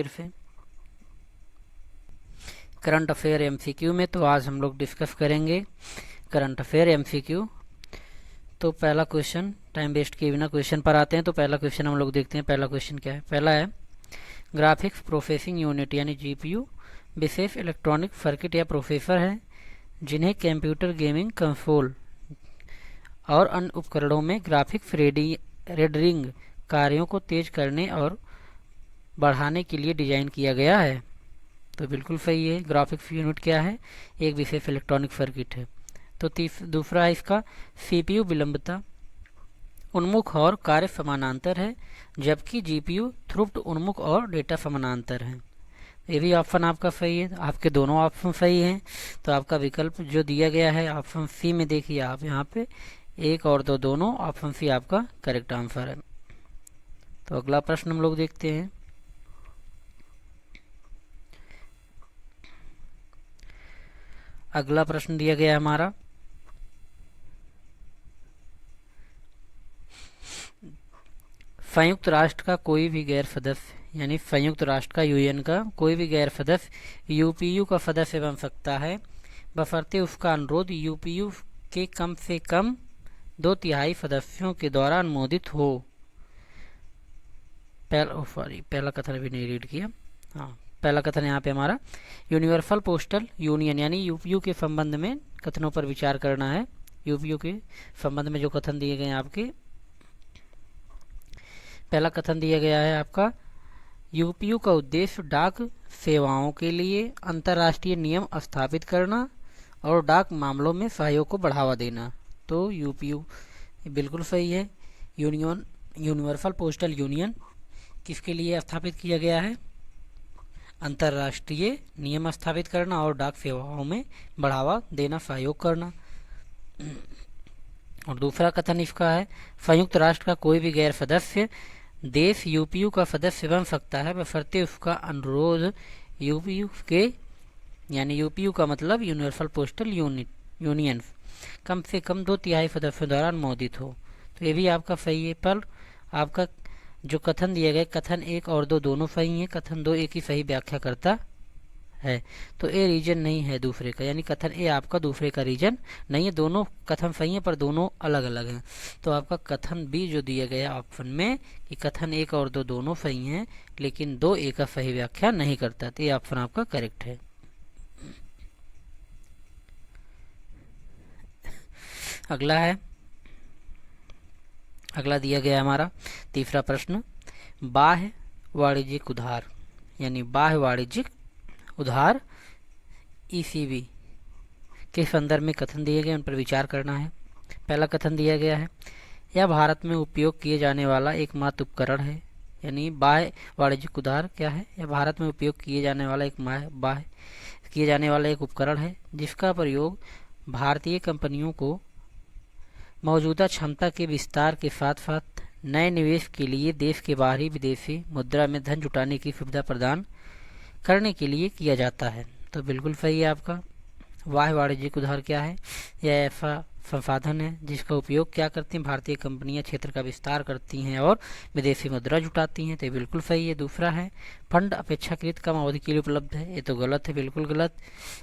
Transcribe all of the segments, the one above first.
फिर से current affair MCQ में। तो आज हम लोग डिस्कस करेंगे करंट अफेयर एमसीक्यू। तो पहला क्वेश्चन, टाइम वेस्ट किए बिना क्वेश्चन पर आते हैं। तो पहला क्वेश्चन हम लोग देखते हैं। पहला क्वेश्चन क्या है? पहला है ग्राफिक्स प्रोसेसिंग यूनिट यानी जीपीयू विशेष इलेक्ट्रॉनिक सर्किट या प्रोसेसर है जिन्हें कंप्यूटर, गेमिंग कंसोल और अन्य उपकरणों में ग्राफिक्स रेंडरिंग कार्यों को तेज करने और बढ़ाने के लिए डिजाइन किया गया है। तो बिल्कुल सही है। ग्राफिक्स यूनिट क्या है? एक विशेष इलेक्ट्रॉनिक सर्किट है। तो दूसरा है इसका सीपीयू विलंबता उन्मुख और कार्य समानांतर है, जबकि जीपीयू थ्रुप्ट उन्मुख और डेटा समानांतर है। ये भी ऑप्शन आपका सही है। आपके दोनों ऑप्शन सही हैं। तो आपका विकल्प जो दिया गया है ऑप्शन सी में, देखिए आप यहाँ पे एक और दो दोनों, ऑप्शन सी आपका करेक्ट आंसर है। तो अगला प्रश्न हम लोग देखते हैं। अगला प्रश्न दिया गया है हमारा, संयुक्त राष्ट्र का कोई भी गैर सदस्य यानी संयुक्त राष्ट्र का यूएन का कोई भी गैर सदस्य यूपीयू का सदस्य बन सकता है बशर्ते उसका अनुरोध यूपीयू के कम से कम 2/3 सदस्यों के द्वारा अनुमोदित हो। पहला कथन अभी नहीं रीड किया। हाँ, पहला कथन यहाँ पे हमारा यूनिवर्सल पोस्टल यूनियन यानी यूपीयू के संबंध में कथनों पर विचार करना है। यूपीयू के संबंध में जो कथन दिए गए हैं आपके, पहला कथन दिया गया है आपका यूपीयू का उद्देश्य डाक सेवाओं के लिए अंतर्राष्ट्रीय नियम स्थापित करना और डाक मामलों में सहयोग को बढ़ावा देना। तो यूपीयू बिल्कुल सही है। यूनिवर्सल पोस्टल यूनियन किसके लिए स्थापित किया गया है? अंतर्राष्ट्रीय नियम स्थापित करना और डाक सेवाओं में बढ़ावा देना, सहयोग करना। और दूसरा कथन इसका है संयुक्त राष्ट्र का कोई भी गैर सदस्य देश यूपीयू का सदस्य बन सकता है बशर्ते उसका अनुरोध यूपीयू के यानी यूपीयू का मतलब यूनिवर्सल पोस्टल यूनियन कम से कम 2/3 सदस्यों द्वारा अनुमोदित हो। तो ये भी आपका सही है। पर आपका जो कथन दिए गए, कथन 1 और 2 दोनों सही हैं। कथन 2 एक ही सही व्याख्या करता है। तो ए रीजन नहीं है दूसरे का, यानी कथन ए आपका दूसरे का रीजन नहीं है। दोनों कथन सही है पर दोनों अलग अलग हैं। तो आपका कथन बी जो दिया गया ऑप्शन में कि कथन 1 और 2 दोनों सही हैं लेकिन 2 ए का सही व्याख्या नहीं करता, तो ये ऑप्शन आपका करेक्ट है। अगला है, अगला दिया गया हमारा तीसरा प्रश्न, बाह्य वाणिज्यिक उधार यानी बाह्य वाणिज्यिक उधार ईसीबी के संदर्भ में कथन दिए गए, उन पर विचार करना है। पहला कथन दिया गया है यह भारत में उपयोग किए जाने वाला एकमात्र उपकरण है। यानी बाह्य वाणिज्यिक उधार क्या है? यह भारत में उपयोग किए जाने वाला एक उपकरण है जिसका प्रयोग भारतीय कंपनियों को मौजूदा क्षमता के विस्तार के साथ साथ नए निवेश के लिए देश के बाहरी विदेशी मुद्रा में धन जुटाने की सुविधा प्रदान करने के लिए किया जाता है। तो बिल्कुल सही है आपका। बाह्य वाणिज्यिक उधार क्या है? यह ऐसा संसाधन है जिसका उपयोग क्या करती हैं? भारतीय कंपनियां क्षेत्र का विस्तार करती हैं और विदेशी मुद्रा जुटाती हैं। तो बिल्कुल सही है। दूसरा है फंड अपेक्षाकृत कम अवधि के लिए उपलब्ध है। ये तो गलत है, बिल्कुल गलत।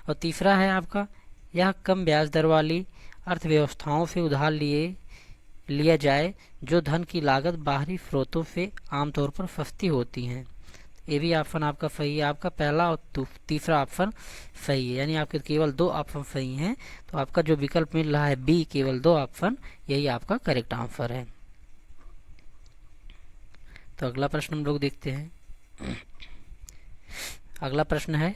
और तीसरा है आपका यह कम ब्याज दर वाली अर्थव्यवस्थाओं से उधार लिया जाए जो धन की लागत बाहरी स्रोतों से आमतौर पर सस्ती होती हैं। ये भी ऑप्शन आपका सही है। आपका पहला और तीसरा ऑप्शन सही है, यानी आपके केवल 2 ऑप्शन सही हैं। तो आपका जो विकल्प मिल रहा है बी, केवल 2 ऑप्शन, यही आपका करेक्ट आंसर है। तो अगला प्रश्न हम लोग देखते हैं। अगला प्रश्न है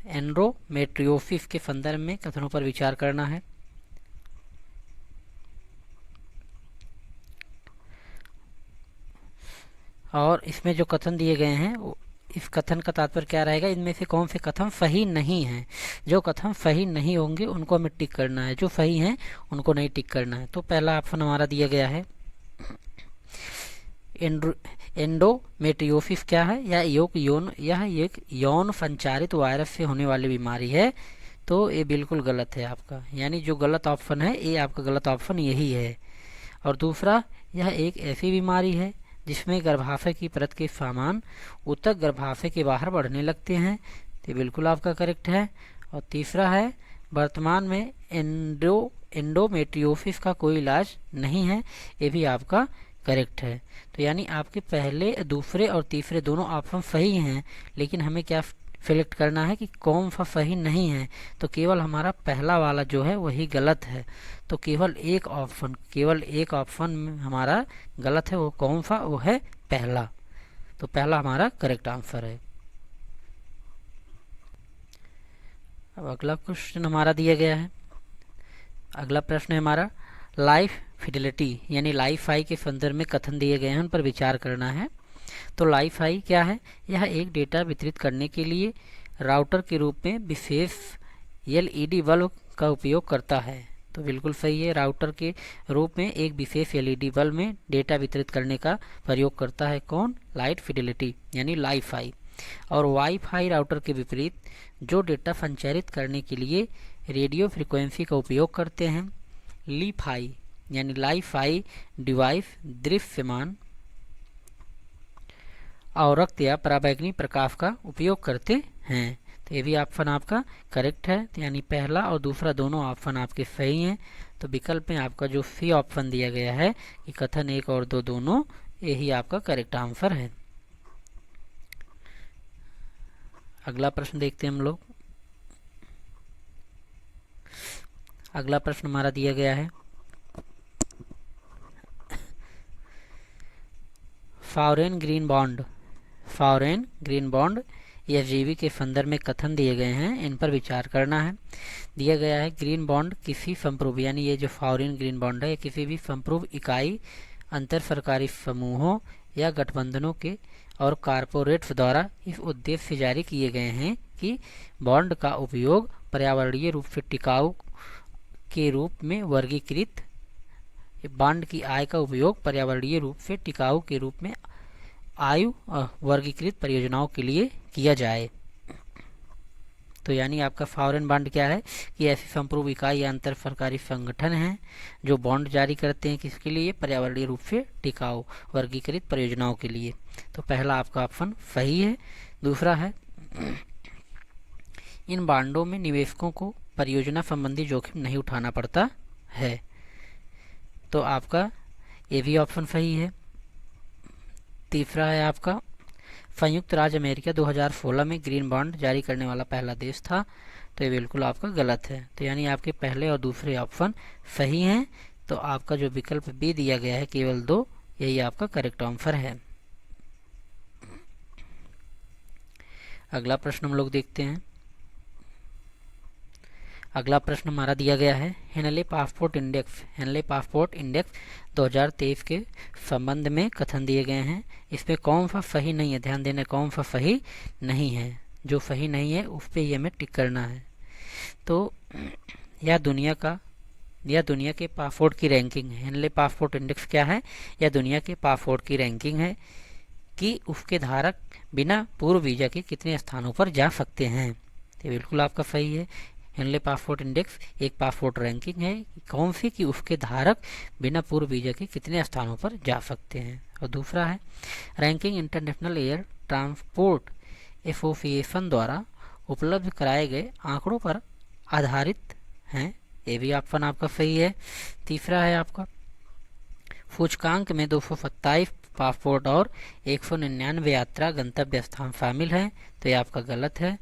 एंडोमेट्रियोसिस के संदर्भ में कथनों पर विचार करना है। और इसमें जो कथन दिए गए हैं इस कथन का तात्पर्य क्या रहेगा? इनमें से कौन से कथन सही नहीं हैं? जो कथन सही नहीं होंगे उनको हमें टिक करना है, जो सही हैं उनको नहीं टिक करना है। तो पहला ऑप्शन हमारा दिया गया है एंडोमेट्रियोसिस क्या है? यह एक यौन संचारित वायरस से होने वाली बीमारी है। तो ये बिल्कुल गलत है आपका, यानी जो गलत ऑप्शन है ये आपका गलत ऑप्शन यही है। और दूसरा, यह एक ऐसी बीमारी है जिसमें गर्भाशय की परत के समान ऊतक गर्भाशय के बाहर बढ़ने लगते हैं, तो बिल्कुल आपका करेक्ट है। और तीसरा है वर्तमान में एंडोमेट्रियोसिस का कोई इलाज नहीं है, ये भी आपका करेक्ट है। तो यानी आपके पहले, दूसरे और तीसरे दोनों ऑप्शन सही हैं, लेकिन हमें क्या सिलेक्ट करना है कि कौन सा सही नहीं है। तो केवल हमारा पहला वाला जो है वही गलत है। तो केवल एक ऑप्शन हमारा गलत है, वो कौन सा? वो है पहला। तो पहला हमारा करेक्ट आंसर है। अब अगला क्वेश्चन हमारा दिया गया है। अगला प्रश्न है हमारा लाइफ फिडेलिटी यानी लाइफ आई के संदर्भ में कथन दिए गए हैं, उन पर विचार करना है। तो लाइफ आई क्या है? यह एक डेटा वितरित करने के लिए राउटर के रूप में विशेष एलईडी बल्ब का उपयोग करता है। तो बिल्कुल सही है, राउटर के रूप में एक विशेष एलईडी बल्ब में डेटा वितरित करने का प्रयोग करता है। कौन? लाइट फिडेलिटी यानी लाइफ आई। और वाईफाई राउटर के विपरीत जो डेटा संचारित करने के लिए रेडियो फ्रीक्वेंसी का उपयोग करते हैं, लीफाई यानी लाइफ आई डिवाइस दृश्यमान आवरक्त या पराबैंगनी प्रकाश का उपयोग करते हैं। तो ये भी ऑप्शन आपका करेक्ट है। तो यानी पहला और दूसरा दोनों ऑप्शन आपके सही हैं। तो विकल्प में आपका जो सी ऑप्शन दिया गया है कि कथन 1 और 2 दोनों, यही आपका करेक्ट आंसर है। अगला प्रश्न देखते हैं हम लोग। अगला प्रश्न हमारा दिया गया है फॉरेन ग्रीन बॉन्ड एफजीबी के संदर्भ में कथन दिए गए हैं, इन पर विचार करना है। दिया गया है ग्रीन बॉन्ड किसी संप्रभु यानी ये जो फॉरेन ग्रीन बॉन्ड है किसी भी संप्रभु इकाई, अंतर सरकारी समूहों या गठबंधनों के और कारपोरेट्स द्वारा इस उद्देश्य से जारी किए गए हैं कि बॉन्ड का उपयोग पर्यावरणीय रूप से टिकाऊ के रूप में वर्गीकृत बॉन्ड की आय का उपयोग पर्यावरणीय रूप से टिकाऊ के रूप में आयु वर्गीकृत परियोजनाओं के लिए किया जाए। तो यानी आपका फॉरेन बॉन्ड क्या है कि ऐसी संप्रभु इकाई या अंतर सरकारी संगठन हैं जो बॉन्ड जारी करते हैं किसके लिए? पर्यावरणीय रूप से टिकाऊ वर्गीकृत परियोजनाओं के लिए। तो पहला आपका ऑप्शन सही है। दूसरा है इन बॉन्डों में निवेशकों को परियोजना संबंधी जोखिम नहीं उठाना पड़ता है। तो आपका ये भी ऑप्शन सही है। तीसरा है आपका संयुक्त राज्य अमेरिका 2016 में ग्रीन बॉन्ड जारी करने वाला पहला देश था। तो ये बिल्कुल आपका गलत है। तो यानी आपके पहले और दूसरे ऑप्शन सही हैं। तो आपका जो विकल्प बी दिया गया है केवल 2, यही आपका करेक्ट आंसर है। अगला प्रश्न हम लोग देखते हैं। अगला प्रश्न हमारा दिया गया है हेनले पासपोर्ट इंडेक्स 2023 के संबंध में कथन दिए गए हैं। इसमें कौन सा सही नहीं है? ध्यान देना, कौन सा सही नहीं है। जो सही नहीं है उस पर ही हमें टिक करना है। तो यह दुनिया के पासपोर्ट की रैंकिंग है। हेनले पासपोर्ट इंडेक्स क्या है? यह दुनिया के पासपोर्ट की रैंकिंग है कि उसके धारक बिना पूर्व वीजा के कितने स्थानों पर जा सकते हैं। तो बिल्कुल आपका सही है। हेनले पासपोर्ट इंडेक्स एक पासपोर्ट रैंकिंग है कौन सी कि उसके धारक बिना पूर्व वीजा के कितने स्थानों पर जा सकते हैं। और दूसरा है ranking international air transport association द्वारा उपलब्ध कराए गए आंकड़ों पर आधारित हैं। ये भी ऑप्शन आपका सही है। तीसरा है आपका सूचकांक में 227 पासपोर्ट और 199 यात्रा गंतव्य स्थान शामिल हैं। तो ये आपका गलत है।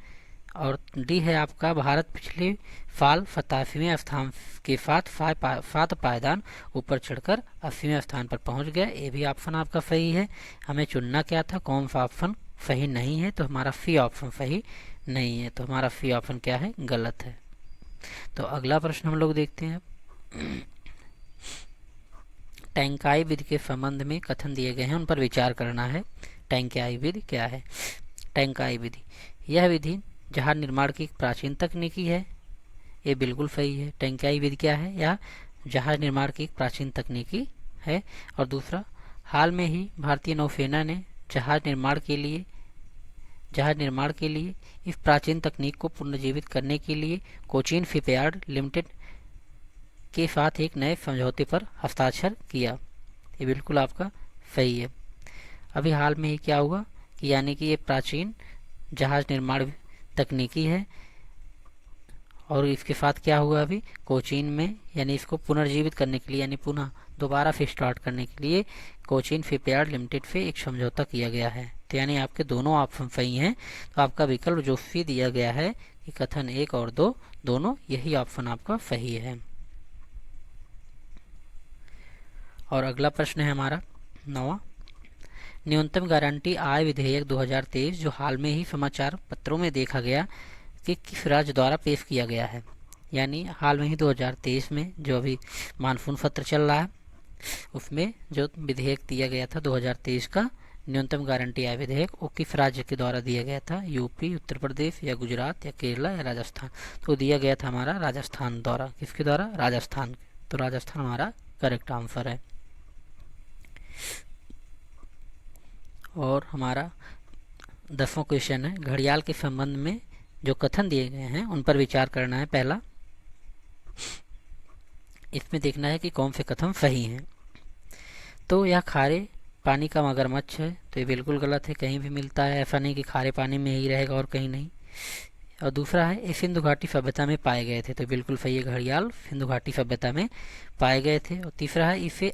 और डी है आपका भारत पिछले साल 87वें स्थान के साथ 7 पायदान ऊपर चढ़कर 80वें स्थान पर पहुंच गया। ये भी ऑप्शन आपका सही है। हमें चुनना क्या था? कौन सा ऑप्शन सही नहीं है? तो हमारा सी ऑप्शन सही नहीं है। तो हमारा सी ऑप्शन क्या है? गलत है। तो अगला प्रश्न हम लोग देखते हैं। टैंकाई विधि के संबंध में कथन दिए गए हैं, उन पर विचार करना है। टैंकाई विधि क्या है? टैंकाई विधि यह विधि जहाज निर्माण की प्राचीन तकनीकी है। ये बिल्कुल सही है। टैंकाई विधि क्या है? यह जहाज निर्माण की प्राचीन तकनीकी है। और दूसरा हाल में ही भारतीय नौसेना ने जहाज निर्माण के लिए इस प्राचीन तकनीक को पुनर्जीवित करने के लिए कोचीन शिपयार्ड लिमिटेड के साथ एक नए समझौते पर हस्ताक्षर किया। ये बिल्कुल आपका सही है। अभी हाल में ही क्या हुआ कि यानी कि ये प्राचीन जहाज निर्माण तकनीकी है, और इसके साथ क्या हुआ अभी कोचीन में, यानी इसको पुनर्जीवित करने के लिए यानी पुनः दोबारा फिर स्टार्ट करने के लिए कोचीन शिपयार्ड लिमिटेड से एक समझौता किया गया है। तो यानी आपके दोनों ऑप्शन सही हैं। तो आपका विकल्प जो सी दिया गया है कि कथन 1 और 2 दोनों, यही ऑप्शन आपका सही है। और अगला प्रश्न है हमारा 9वां, न्यूनतम गारंटी आय विधेयक 2023 जो हाल में ही समाचार पत्रों में देखा गया कि किस राज्य द्वारा पेश किया गया है। यानी हाल में ही 2023 में जो अभी मानसून सत्र चल रहा है उसमें जो विधेयक दिया गया था 2023 का न्यूनतम गारंटी आय विधेयक, वो किस राज्य के द्वारा दिया गया था, यूपी, उत्तर प्रदेश या गुजरात या केरला या राजस्थान। तो दिया गया था हमारा राजस्थान द्वारा। किसके द्वारा? राजस्थान। तो राजस्थान हमारा करेक्ट आंसर है। और हमारा 10वां क्वेश्चन है, घड़ियाल के संबंध में जो कथन दिए गए हैं उन पर विचार करना है। पहला, इसमें देखना है कि कौन से कथन सही हैं। तो यह खारे पानी का मगरमच्छ है, तो ये बिल्कुल गलत है, कहीं भी मिलता है, ऐसा नहीं कि खारे पानी में ही रहेगा और कहीं नहीं। और दूसरा है, ये सिंधु घाटी सभ्यता में पाए गए थे, तो बिल्कुल सही है, घड़ियाल सिंधु घाटी सभ्यता में पाए गए थे। और तीसरा है, इसे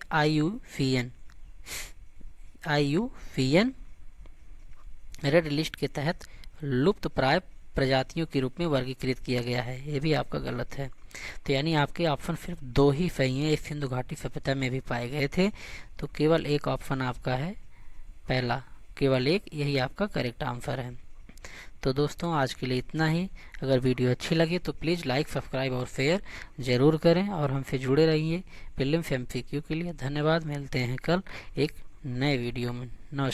IUCN रेड लिस्ट के तहत लुप्त प्राय प्रजातियों के रूप में वर्गीकृत किया गया है, ये भी आपका गलत है। तो यानी आपके ऑप्शन सिर्फ 2 ही सही हैं, सिंधु घाटी सभ्यता में भी पाए गए थे, तो केवल एक ऑप्शन आपका है पहला, केवल एक, यही आपका करेक्ट आंसर है। तो दोस्तों आज के लिए इतना ही। अगर वीडियो अच्छी लगे तो प्लीज़ लाइक, सब्सक्राइब और शेयर ज़रूर करें और हमसे जुड़े रहिए प्रीलिम्स MCQ के लिए। धन्यवाद, मिलते हैं कल एक नए वीडियो में। नमस्कार।